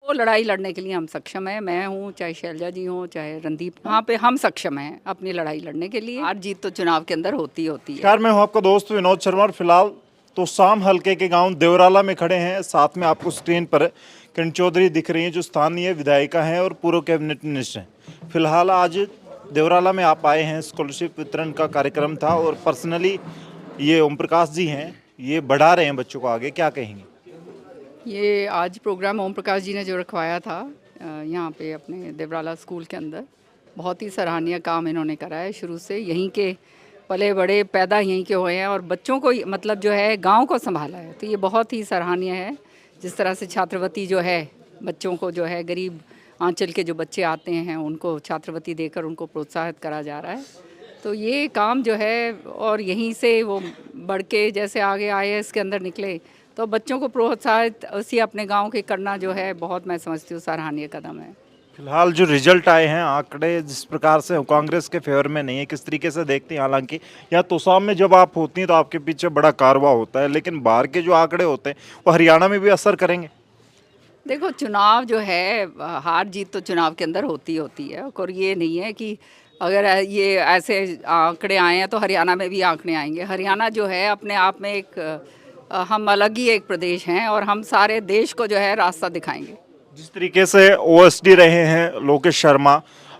वो लड़ाई लड़ने के लिए हम सक्षम हैं। मैं हूँ, चाहे शैलजा जी हों, चाहे रणदीप, वहाँ पे हम सक्षम हैं अपनी लड़ाई लड़ने के लिए। हार जीत तो चुनाव के अंदर होती होती है। नमस्कार, मैं हूं आपका दोस्त विनोद शर्मा और फिलहाल तो शाम हलके के गांव देवराला में खड़े हैं। साथ में आपको स्क्रीन पर किरण चौधरी दिख रही हैं जो स्थानीय विधायिका हैं और पूर्व कैबिनेट मिनिस्टर हैं। फिलहाल आज देवराला में आप आए हैं, स्कॉलरशिप वितरण का कार्यक्रम था और पर्सनली ये ओम प्रकाश जी हैं, ये बढ़ा रहे हैं बच्चों को आगे, क्या कहेंगे? ये आज प्रोग्राम ओम प्रकाश जी ने जो रखवाया था यहाँ पे अपने देवराला स्कूल के अंदर, बहुत ही सराहनीय काम इन्होंने करा है। शुरू से यहीं के पले बड़े पैदा यहीं के हुए हैं और बच्चों को मतलब जो है गांव को संभाला है, तो ये बहुत ही सराहनीय है। जिस तरह से छात्रवृत्ति जो है बच्चों को जो है गरीब आंचल के जो बच्चे आते हैं उनको छात्रवृत्ति देकर उनको प्रोत्साहित करा जा रहा है, तो ये काम जो है और यहीं से वो बढ़ के जैसे आगे आईएएस के अंदर निकले तो बच्चों को प्रोत्साहित उसी अपने गांव के करना जो है बहुत, मैं समझती हूँ, सराहनीय कदम है। फिलहाल जो रिजल्ट आए हैं, आंकड़े जिस प्रकार से कांग्रेस के फेवर में नहीं है, किस तरीके से देखती हैं? हालांकि यहाँ तोसाम में जब आप होती हैं तो आपके पीछे बड़ा कारवां होता है, लेकिन बाहर के जो आंकड़े होते हैं वो हरियाणा में भी असर करेंगे। देखो, चुनाव जो है हार जीत तो चुनाव के अंदर होती होती है, और ये नहीं है कि अगर ये ऐसे आंकड़े आए हैं तो हरियाणा में भी आंकड़े आएंगे। हरियाणा जो है अपने आप में एक हम अलग ही एक प्रदेश हैं और हम सारे देश को जो है रास्ता दिखाएंगे। जिस तरीके से ओएसडी रहे हैं लोकेश शर्मा,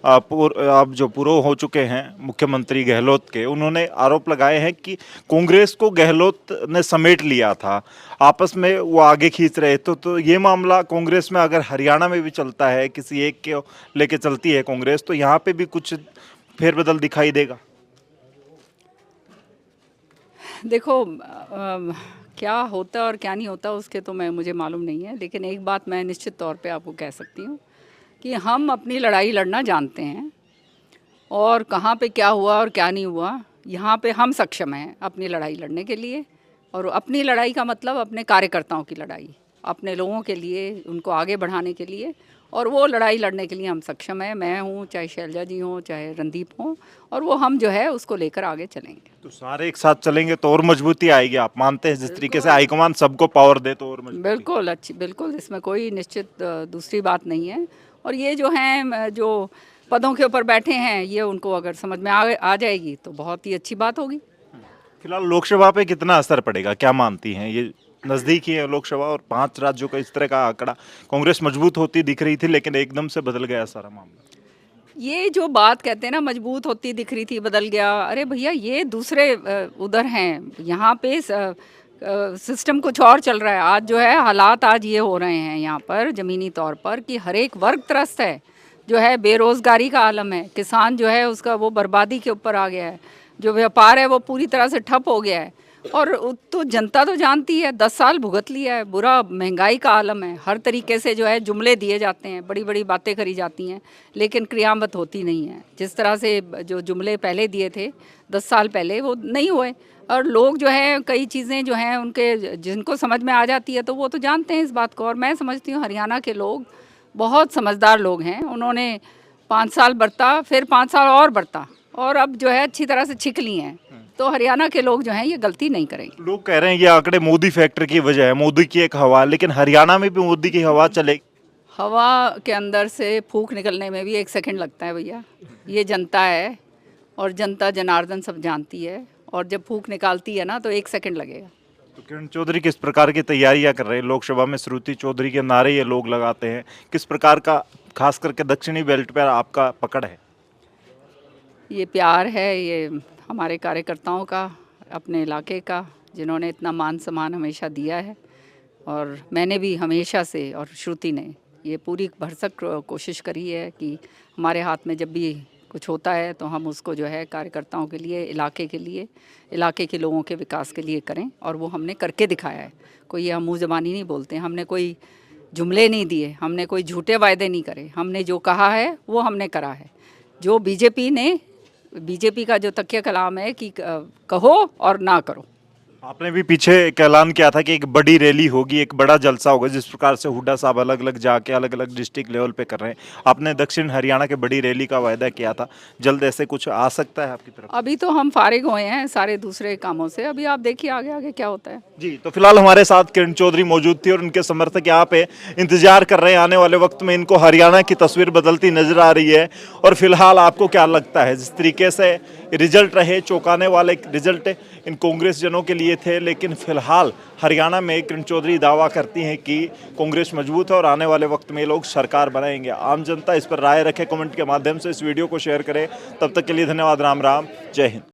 अब जो पूर्व हो चुके हैं मुख्यमंत्री गहलोत के, उन्होंने आरोप लगाए हैं कि कांग्रेस को गहलोत ने समेट लिया था, आपस में वो आगे खींच रहे तो ये मामला कांग्रेस में अगर हरियाणा में भी चलता है, किसी एक के लेके चलती है कांग्रेस, तो यहाँ पे भी कुछ फेरबदल दिखाई देगा। देखो क्या होता और क्या नहीं होता उसके तो मुझे मालूम नहीं है, लेकिन एक बात मैं निश्चित तौर पे आपको कह सकती हूँ कि हम अपनी लड़ाई लड़ना जानते हैं और कहाँ पे क्या हुआ और क्या नहीं हुआ, यहाँ पे हम सक्षम हैं अपनी लड़ाई लड़ने के लिए। और अपनी लड़ाई का मतलब अपने कार्यकर्ताओं की लड़ाई, अपने लोगों के लिए, उनको आगे बढ़ाने के लिए, और वो लड़ाई लड़ने के लिए हम सक्षम हैं। मैं हूँ, चाहे शैलजा जी हों, चाहे रणदीप हों, और वो हम जो है उसको लेकर आगे चलेंगे। तो सारे एक साथ चलेंगे तो और मजबूती आएगी, आप मानते हैं? जिस तरीके से बिल्कुल, हाईकमान सबको पावर दे तो और मजबूती। बिल्कुल अच्छी, बिल्कुल इसमें कोई निश्चित दूसरी बात नहीं है। और ये जो हैं जो पदों के ऊपर बैठे हैं, ये उनको अगर समझ में आ जाएगी तो बहुत ही अच्छी बात होगी। फिलहाल लोकसभा पे कितना असर पड़ेगा, क्या मानती हैं? ये नजदीक ही है लोकसभा और 5 राज्यों का इस तरह का आंकड़ा, कांग्रेस मजबूत होती दिख रही थी लेकिन एकदम से बदल गया सारा मामला। ये जो बात कहते हैं ना, मजबूत होती दिख रही थी बदल गया, अरे भैया ये दूसरे उधर हैं, यहाँ पे सिस्टम कुछ और चल रहा है। आज जो है हालात आज ये हो रहे हैं यहाँ पर ज़मीनी तौर पर कि हर एक वर्ग त्रस्त है, जो है बेरोज़गारी का आलम है, किसान जो है उसका वो बर्बादी के ऊपर आ गया है, जो व्यापार है वो पूरी तरह से ठप हो गया है। और तो जनता तो जानती है, 10 साल भुगत लिया है, बुरा महंगाई का आलम है, हर तरीके से जो है जुमले दिए जाते हैं, बड़ी बड़ी बातें करी जाती हैं, लेकिन क्रियान्वित होती नहीं है। जिस तरह से जो जुमले पहले दिए थे 10 साल पहले, वो नहीं हुए। और लोग जो है कई चीज़ें जो हैं उनके जिनको समझ में आ जाती है तो वो तो जानते हैं इस बात को। और मैं समझती हूँ हरियाणा के लोग बहुत समझदार लोग हैं। उन्होंने 5 साल बरता, फिर 5 साल और बरता, और अब जो है अच्छी तरह से छिक ली हैं। तो हरियाणा के लोग जो हैं ये गलती नहीं करेंगे। लोग कह रहे हैं ये आंकड़े मोदी फैक्टर की वजह है, मोदी की एक हवा, लेकिन हरियाणा में भी मोदी की हवा चलेगी। हवा के अंदर से फूंक निकलने में भी 1 सेकंड लगता है भैया। ये जनता है और जनता जनार्दन सब जानती है, और जब फूंक निकालती है ना तो 1 सेकंड लगेगा। तो किरण चौधरी किस प्रकार की तैयारियां कर रहे हैं? लोकसभा में श्रुति चौधरी के नारे ये लोग लगाते हैं, किस प्रकार का खास करके दक्षिणी बेल्ट पर आपका पकड़ है? ये प्यार है, ये हमारे कार्यकर्ताओं का, अपने इलाके का, जिन्होंने इतना मान सम्मान हमेशा दिया है। और मैंने भी हमेशा से, और श्रुति ने ये पूरी भरसक कोशिश करी है कि हमारे हाथ में जब भी कुछ होता है तो हम उसको जो है कार्यकर्ताओं के लिए, इलाके के लोगों के विकास के लिए करें, और वो हमने करके दिखाया है। कोई ये हम मुँह ज़बानी नहीं बोलते, हमने कोई जुमले नहीं दिए, हमने कोई झूठे वायदे नहीं करे, हमने जो कहा है वो हमने करा है। जो बीजेपी का जो तकिया कलाम है कि कहो और ना करो, आपने भी पीछे एक ऐलान किया था कि एक बड़ी रैली होगी, एक बड़ा जलसा होगा, जिस प्रकार से हुड्डा साहब अलग अलग जाके अलग अलग डिस्ट्रिक्ट लेवल पे कर रहे हैं। आपने दक्षिण हरियाणा के बड़ी रैली का वायदा किया था, जल्द ऐसे कुछ आ सकता है आपकी तरफ? अभी तो हम फारिग हुए हैं सारे दूसरे कामों से, अभी आप देखिए आगे आगे क्या होता है। जी, तो फिलहाल हमारे साथ किरण चौधरी मौजूद थी और उनके समर्थक यहाँ पे इंतजार कर रहे हैं। आने वाले वक्त में इनको हरियाणा की तस्वीर बदलती नजर आ रही है। और फिलहाल आपको क्या लगता है, जिस तरीके से रिजल्ट रहे, चौंकाने वाले रिजल्ट इन कांग्रेस जनों के लिए थे, लेकिन फिलहाल हरियाणा में किरण चौधरी दावा करती हैं कि कांग्रेस मजबूत है और आने वाले वक्त में ये लोग सरकार बनाएंगे। आम जनता इस पर राय रखे, कमेंट के माध्यम से इस वीडियो को शेयर करें। तब तक के लिए धन्यवाद। राम राम, जय हिंद।